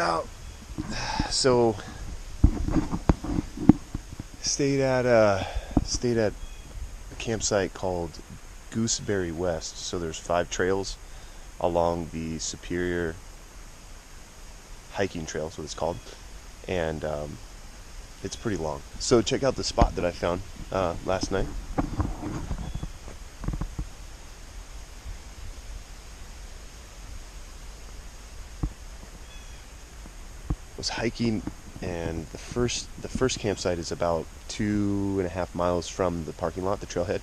out. So stayed at a campsite called Gooseberry West. So there's 5 trails along the Superior hiking trail, is what it's called, and it's pretty long. So check out the spot that I found last night. Was hiking, and the first campsite is about 2.5 miles from the parking lot, the trailhead,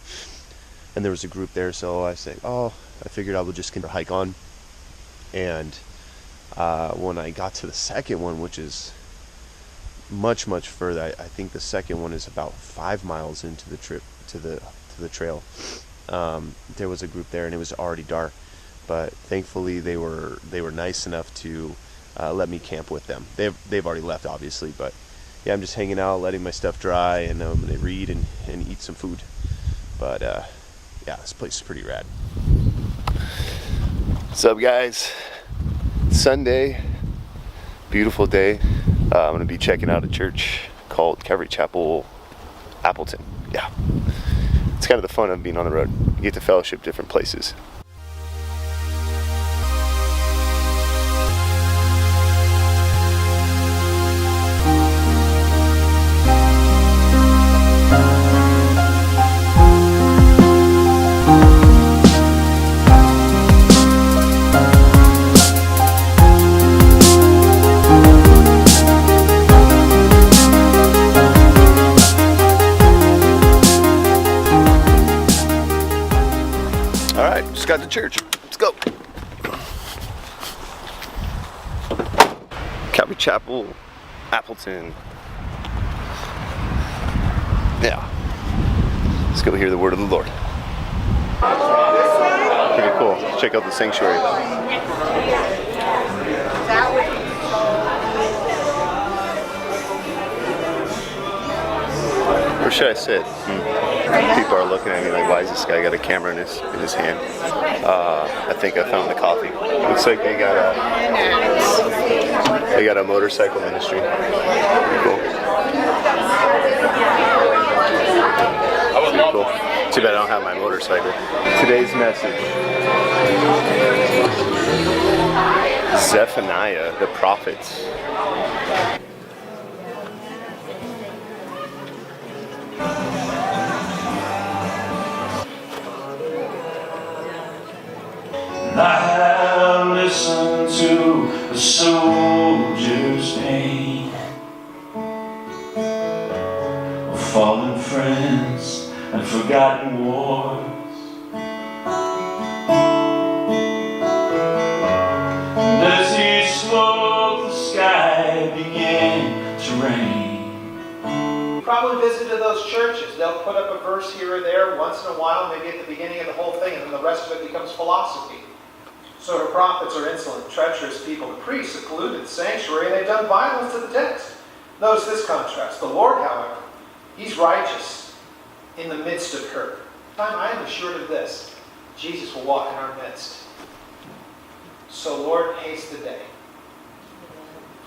and there was a group there, so I figured I would just hike on. And when I got to the second one, which is much further, I think the second one is about 5 miles into the trip to the trail, there was a group there, and it was already dark, but thankfully they were nice enough to let me camp with them. They've already left, obviously, but yeah, I'm just hanging out, letting my stuff dry, and I'm gonna read and eat some food. But yeah, this place is pretty rad. What's up, guys? Sunday, beautiful day. I'm gonna be checking out a church called Calvary Chapel, Appleton. Yeah, it's kind of the fun of being on the road. You get to fellowship different places. Just got to church. Let's go. Calvary Chapel, Appleton. Yeah. Let's go hear the word of the Lord. Pretty cool. Let's check out the sanctuary. Where should I sit? People are looking at me like, why is this guy got a camera in his hand? I think I found the coffee. Looks like they got a motorcycle ministry. Pretty cool. Pretty cool. Too bad I don't have my motorcycle. Today's message: Zephaniah the prophet. I have listened to a soldier's pain of fallen friends and forgotten wars. And as he spoke, the sky began to rain. You probably visited those churches. They'll put up a verse here or there once in a while, maybe at the beginning of the whole thing, and then the rest of it becomes philosophy. So the prophets are insolent, treacherous people. The priests have polluted the sanctuary, and they've done violence to the text. Notice this contrast. The Lord, however, He's righteous in the midst of her. I am assured of this: Jesus will walk in our midst. So Lord, haste the day.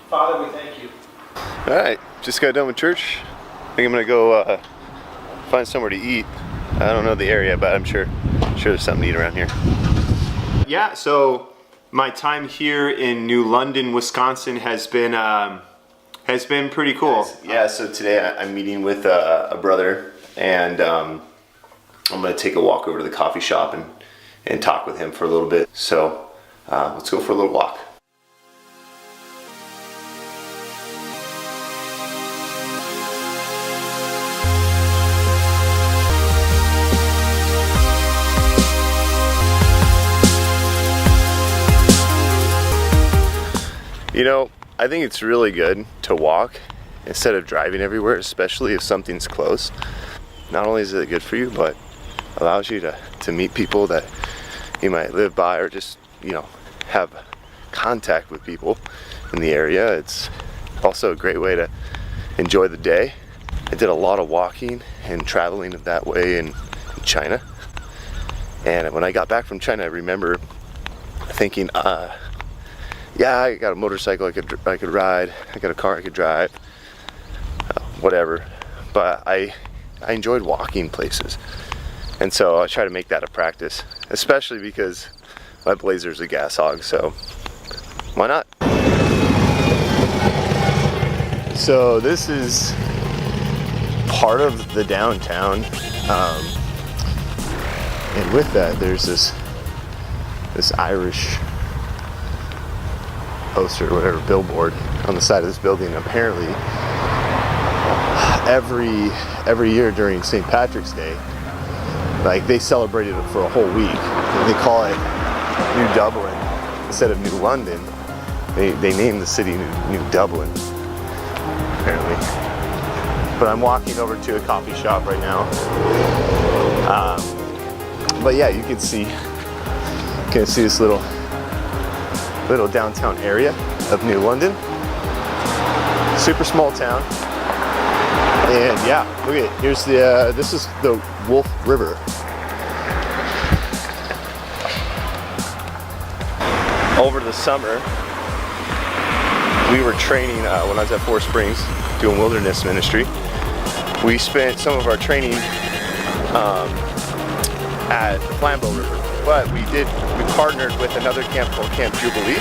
Father, we thank you. All right, just got done with church. I think I'm gonna go find somewhere to eat. I don't know the area, but I'm sure there's something to eat around here. Yeah, so my time here in New London, Wisconsin has been pretty cool. Yeah, so today I'm meeting with a brother, and I'm gonna take a walk over to the coffee shop and talk with him for a little bit. So let's go for a little walk. You know, I think it's really good to walk instead of driving everywhere, especially if something's close. Not only is it good for you, but allows you to meet people that you might live by, or just, you know, have contact with people in the area. It's also a great way to enjoy the day. I did a lot of walking and traveling that way in China. And when I got back from China, I remember thinking, yeah, I got a motorcycle I could ride. I got a car I could drive. Whatever. But I enjoyed walking places. And so I try to make that a practice, especially because my Blazer's a gas hog, so why not? So this is part of the downtown, and with that there's this Irish poster or whatever, billboard on the side of this building. Apparently every year during St. Patrick's Day, like, they celebrated it for a whole week, and they call it New Dublin instead of New London. They named the city New Dublin, apparently. But I'm walking over to a coffee shop right now. But yeah, you can see this little downtown area of New London. Super small town. And yeah, look at it. Here's this is the Wolf River. Over the summer, we were training when I was at Four Springs doing wilderness ministry. We spent some of our training at the Flambeau River, but we partnered with another camp called Camp Jubilee,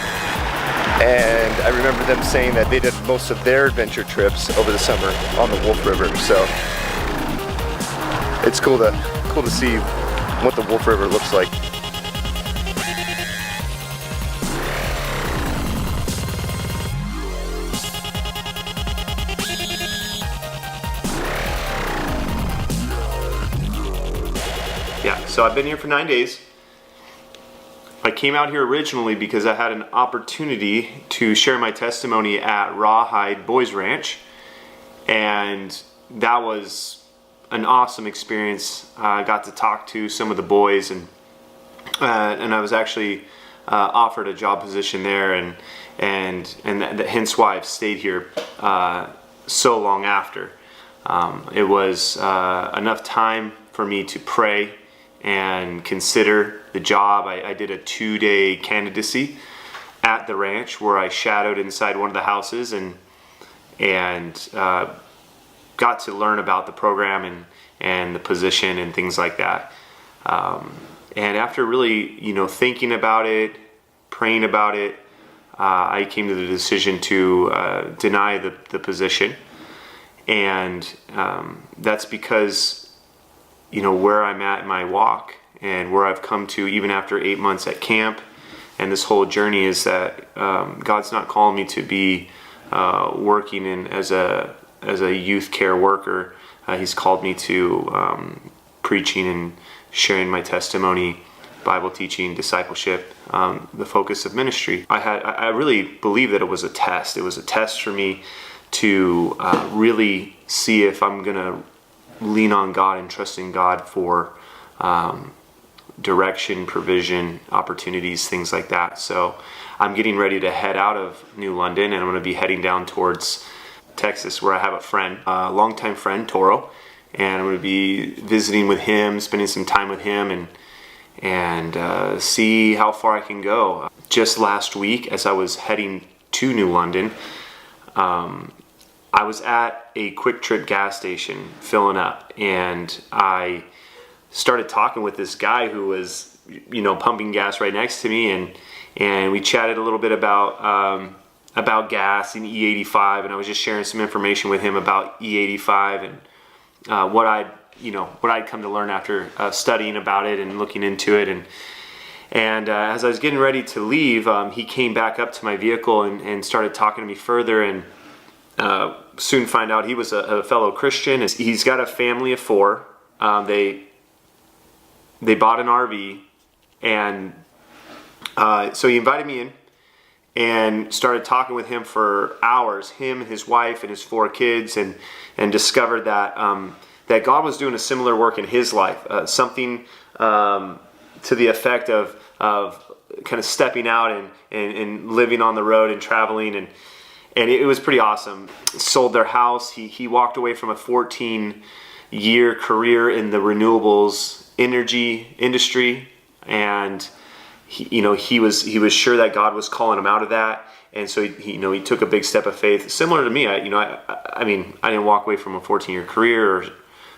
and I remember them saying that they did most of their adventure trips over the summer on the Wolf River. So it's cool to see what the Wolf River looks like. Yeah, so I've been here for 9 days. I came out here originally because I had an opportunity to share my testimony at Rawhide Boys Ranch, and that was an awesome experience. I got to talk to some of the boys, and I was actually offered a job position there, and hence why I've stayed here so long after. It was enough time for me to pray and consider the job. I did a 2-day candidacy at the ranch where I shadowed inside one of the houses and got to learn about the program and the position and things like that. And after really, thinking about it, praying about it, I came to the decision to deny the position. And that's because where I'm at in my walk and where I've come to even after 8 months at camp and this whole journey is that God's not calling me to be working as a youth care worker. He's called me to preaching and sharing my testimony, Bible teaching, discipleship, the focus of ministry. I really believe that it was a test. It was a test for me to really see if I'm gonna lean on God and trust in God for direction, provision, opportunities, things like that. So I'm getting ready to head out of New London, and I'm going to be heading down towards Texas, where I have a friend, a longtime friend, Toro, and I'm going to be visiting with him, spending some time with him, and see how far I can go. Just last week, as I was heading to New London, I was at a Kwik Trip gas station filling up, and I started talking with this guy who was, pumping gas right next to me, and we chatted a little bit about gas and E85, and I was just sharing some information with him about E85 and what I'd come to learn after studying about it and looking into it, and as I was getting ready to leave, he came back up to my vehicle and started talking to me further, and soon find out he was a fellow Christian. He's got a family of 4. They bought an RV, and so he invited me in and started talking with him for hours, him and his wife and his 4 kids, and discovered that that God was doing a similar work in his life, something to the effect of kind of stepping out and living on the road and traveling, and it was pretty awesome. Sold their house. He walked away from a 14-year career in the renewables energy industry, and he was sure that God was calling him out of that. And so he took a big step of faith, similar to me. I mean, I didn't walk away from a 14-year career or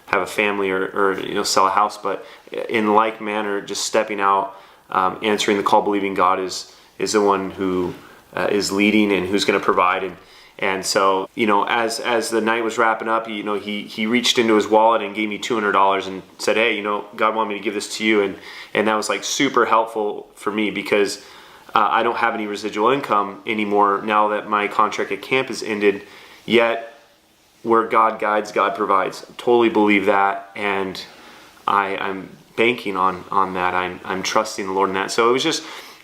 have a family or sell a house, but in like manner, just stepping out, answering the call, believing God is the one who is leading and who's going to provide. And so, as the night was wrapping up, he reached into his wallet and gave me $200 and said, "Hey, God wanted me to give this to you," and that was like super helpful for me because I don't have any residual income anymore now that my contract at camp has ended. Yet, where God guides, God provides. Totally believe that, and I'm banking on that. I'm trusting the Lord in that. So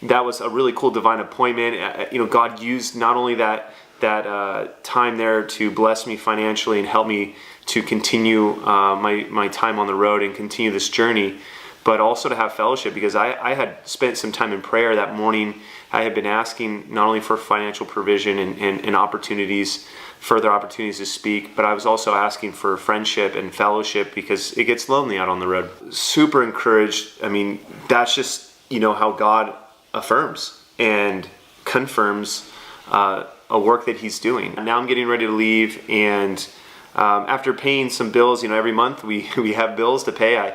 that was a really cool divine appointment. God used not only that time there to bless me financially and help me to continue my time on the road and continue this journey, but also to have fellowship, because I had spent some time in prayer that morning. I had been asking not only for financial provision and opportunities, further opportunities to speak, but I was also asking for friendship and fellowship because it gets lonely out on the road. Super encouraged. I mean, that's just, how God affirms and confirms a work that he's doing. Now I'm getting ready to leave, and after paying some bills, every month we have bills to pay.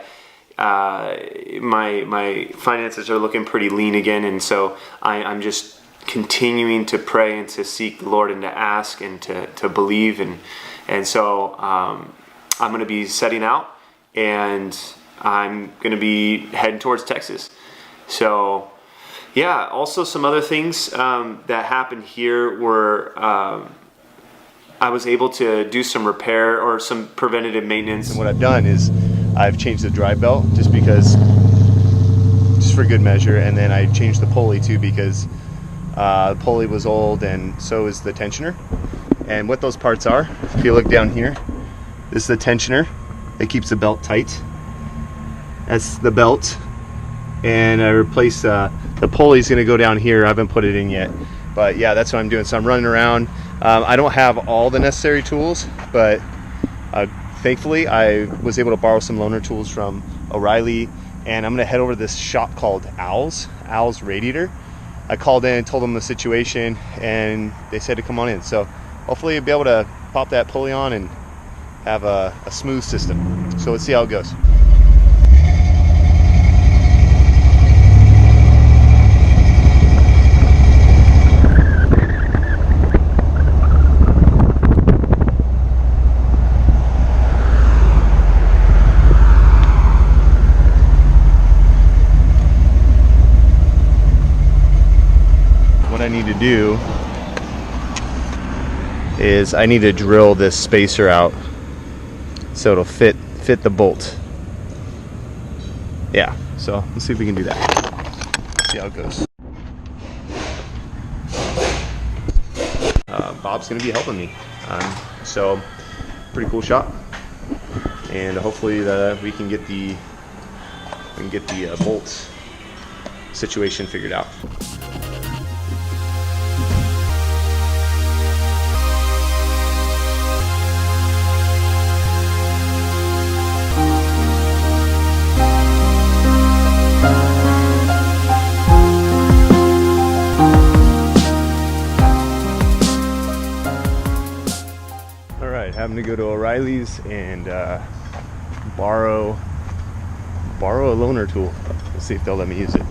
My finances are looking pretty lean again, and so I'm just continuing to pray and to seek the Lord and to ask and to believe, and so I'm going to be setting out, and I'm going to be heading towards Texas. So yeah, also some other things that happened here were I was able to do some repair or some preventative maintenance. And what I've done is I've changed the drive belt just for good measure, and then I changed the pulley too because the pulley was old and so is the tensioner. And what those parts are, if you look down here, this is the tensioner that keeps the belt tight. That's the belt. And I replaced the pulley's going to go down here. I haven't put it in yet, but yeah, that's what I'm doing. So I'm running around. I don't have all the necessary tools, but thankfully I was able to borrow some loaner tools from O'Reilly, and I'm going to head over to this shop called Owl's Radiator. I called in, told them the situation, and they said to come on in. So hopefully I'll be able to pop that pulley on and have a smooth system. So let's see how it goes. What I need to do is I need to drill this spacer out so it'll fit the bolt. Yeah, so let's see if we can do that. See how it goes. Bob's gonna be helping me, so pretty cool shop, and hopefully we can get the bolt situation figured out. Having to go to O'Reilly's and borrow a loaner tool. Let's see if they'll let me use it.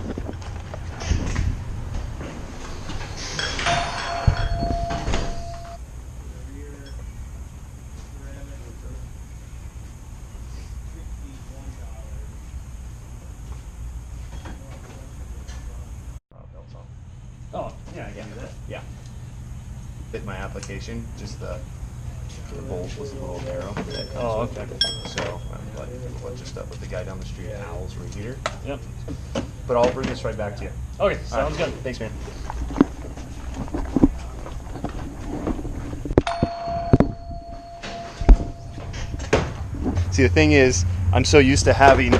Oh, yeah, I can do that. Yeah. Fit my application, just the bolt was a little narrow. Oh, okay. So I'm like a bunch of stuff with the guy down the street, Owl's Radiator. Yep. But I'll bring this right back to you. Okay, sounds good. Thanks, man. See, the thing is, I'm so used to having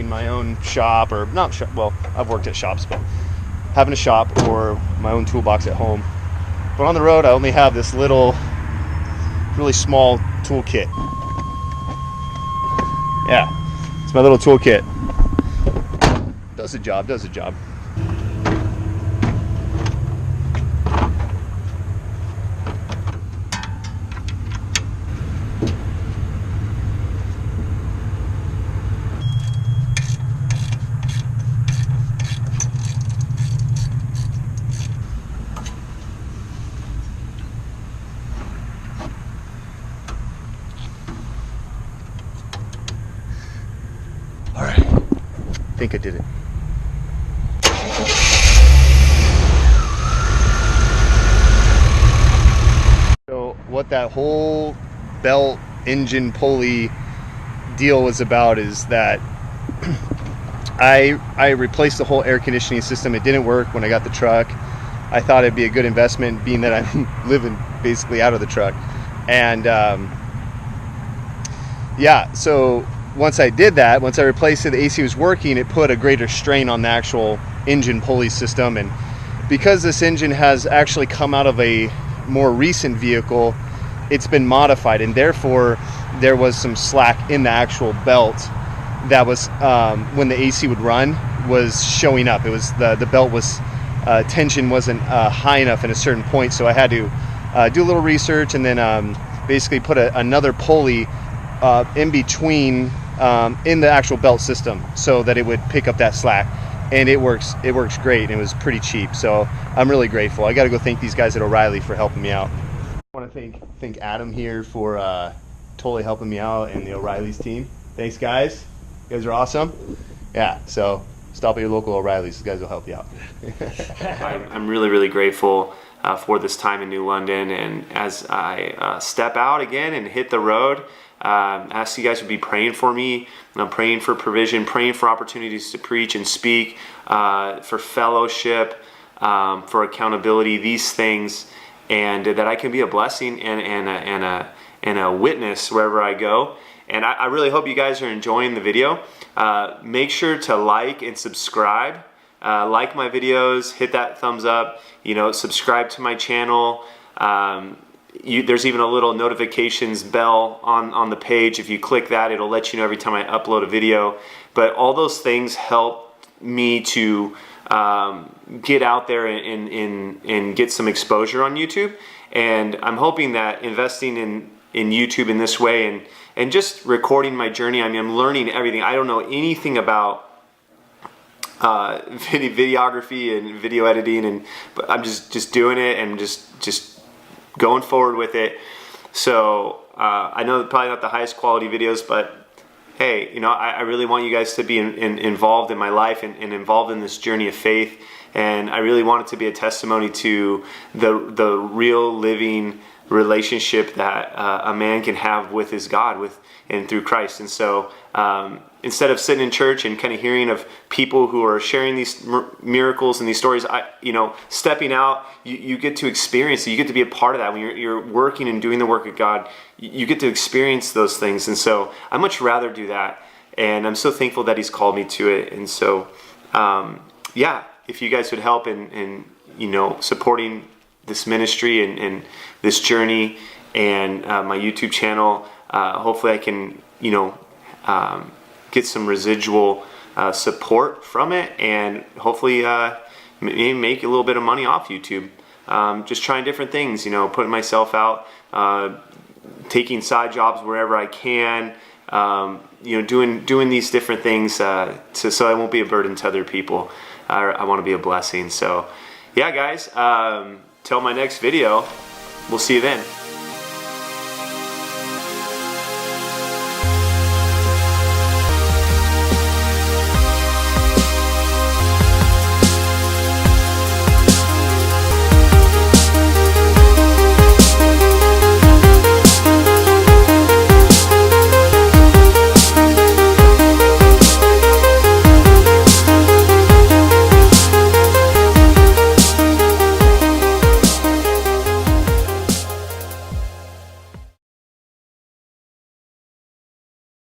my own shop, or not shop. Well, I've worked at shops, but having a shop or my own toolbox at home. But on the road, I only have this little, really small toolkit. Yeah, it's my little toolkit. does the job, does the job. All right, I think I did it. So what that whole belt engine pulley deal was about is that I replaced the whole air conditioning system. It didn't work when I got the truck. I thought it'd be a good investment, being that I'm living basically out of the truck. And yeah, so once I did that, once I replaced it, the AC was working, it put a greater strain on the actual engine pulley system. And because this engine has actually come out of a more recent vehicle, it's been modified, and therefore there was some slack in the actual belt that was, when the AC would run, was showing up. It was the belt was, tension wasn't high enough in a certain point, so I had to do a little research and then basically put another pulley in between, in the actual belt system, so that it would pick up that slack. And it works great, and it was pretty cheap, so I'm really grateful. I got to go thank these guys at O'Reilly for helping me out. I want to thank Adam here for totally helping me out, and the O'Reilly's team. Thanks, guys. You guys are awesome. Yeah, so stop at your local O'Reilly's. These guys will help you out. I'm really, really grateful for this time in New London, and as I step out again and hit the road, ask you guys to be praying for me. I'm praying for provision, praying for opportunities to preach and speak, for fellowship, for accountability, these things, and that I can be a blessing and a witness wherever I go. And I really hope you guys are enjoying the video. Make sure to like and subscribe. Like my videos, hit that thumbs up, subscribe to my channel. There's even a little notifications bell on the page. If you click that, it'll let you know every time I upload a video. But all those things help me to get out there and get some exposure on YouTube. And I'm hoping that investing in YouTube in this way and just recording my journey, I mean, I'm learning everything. I don't know anything about videography and video editing, but I'm just doing it and just going forward with it. So I know probably not the highest quality videos, but hey, I really want you guys to be involved in my life and involved in this journey of faith. And I really want it to be a testimony to the real living relationship that a man can have with his God and through Christ. And so instead of sitting in church and kind of hearing of people who are sharing these miracles and these stories, stepping out, you get to experience it. You get to be a part of that. When you're working and doing the work of God, you get to experience those things. And so I much rather do that. And I'm so thankful that He's called me to it. And so, if you guys would help in supporting this ministry and this journey and my YouTube channel, hopefully I can, get some residual support from it, and hopefully maybe make a little bit of money off YouTube. Just trying different things, putting myself out, taking side jobs wherever I can, doing these different things so I won't be a burden to other people. I want to be a blessing. So yeah, guys, till my next video, we'll see you then.